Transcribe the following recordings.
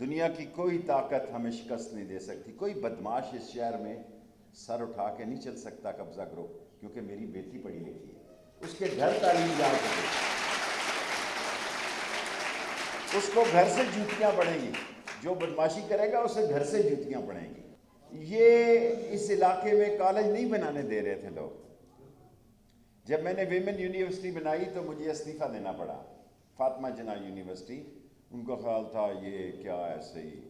دنیا کی کوئی طاقت ہمیں شکست نہیں دے سکتی. کوئی بدماش اس شہر میں سر اٹھا کے نہیں چل سکتا قبضہ کرو، کیونکہ میری بیٹی پڑھی لکھی ہے، اس کے گھر تعلیم جا سکے، اس کو گھر سے جوتیاں پڑیں گی. جو بدماشی کرے گا اسے گھر سے جوتیاں پڑیں گی. یہ اس علاقے میں کالج نہیں بنانے دے رہے تھے لوگ. جب میں نے ویمن یونیورسٹی بنائی تو مجھے استعفیٰ دینا پڑا. فاطمہ جناح یونیورسٹی، ان کو خیال تھا یہ کیا ایسے ہی.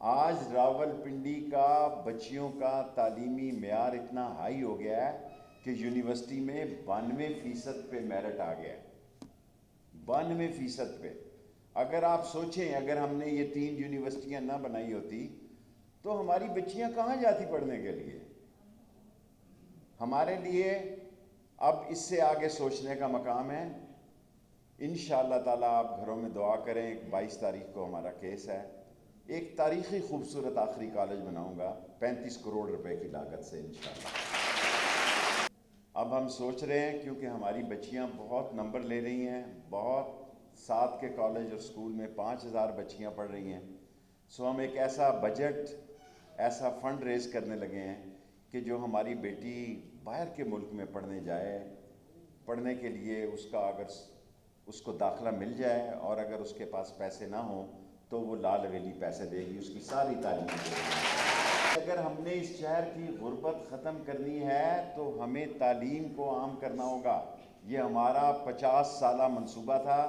آج راول پنڈی کا بچیوں کا تعلیمی معیار اتنا ہائی ہو گیا ہے کہ یونیورسٹی میں 92% پہ میرٹ آ گیا ہے. 92% پہ. اگر آپ سوچیں اگر ہم نے یہ 3 یونیورسٹیاں نہ بنائی ہوتی تو ہماری بچیاں کہاں جاتی پڑھنے کے لیے؟ ہمارے لیے اب اس سے آگے سوچنے کا مقام ہے. انشاءاللہ تعالیٰ آپ گھروں میں دعا کریں. 22 تاریخ کو ہمارا کیس ہے. ایک تاریخی خوبصورت آخری کالج بناؤں گا 35 کروڑ روپے کی لاگت سے انشاءاللہ. اب ہم سوچ رہے ہیں کیونکہ ہماری بچیاں بہت نمبر لے رہی ہیں، بہت ساتھ کے کالج اور سکول میں 5000 بچیاں پڑھ رہی ہیں. سو ہم ایک ایسا بجٹ، ایسا فنڈ ریز کرنے لگے ہیں کہ جو ہماری بیٹی باہر کے ملک میں پڑھنے جائے، پڑھنے کے لیے اس کا اگر اس کو داخلہ مل جائے اور اگر اس کے پاس پیسے نہ ہوں تو وہ لال ویلی پیسے دے گی، اس کی ساری تعلیم دے گی. اگر ہم نے اس شہر کی غربت ختم کرنی ہے تو ہمیں تعلیم کو عام کرنا ہوگا. یہ ہمارا 50 سالہ منصوبہ تھا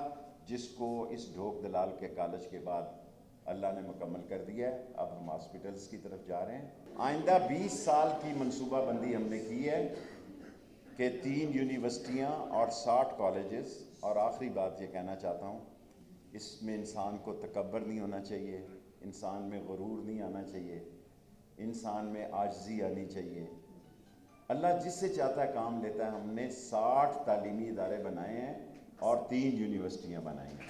جس کو اس ڈھوک دلال کے کالج کے بعد اللہ نے مکمل کر دیا ہے. اب ہم ہاسپٹلس کی طرف جا رہے ہیں. آئندہ 20 سال کی منصوبہ بندی ہم نے کی ہے کہ 3 یونیورسٹیاں اور 60 کالجز. اور آخری بات یہ کہنا چاہتا ہوں، اس میں انسان کو تکبر نہیں ہونا چاہیے، انسان میں غرور نہیں آنا چاہیے، انسان میں عاجزی آنی چاہیے. اللہ جس سے چاہتا ہے کام لیتا ہے. ہم نے 60 تعلیمی ادارے بنائے ہیں اور 3 یونیورسٹیاں بنائی ہیں.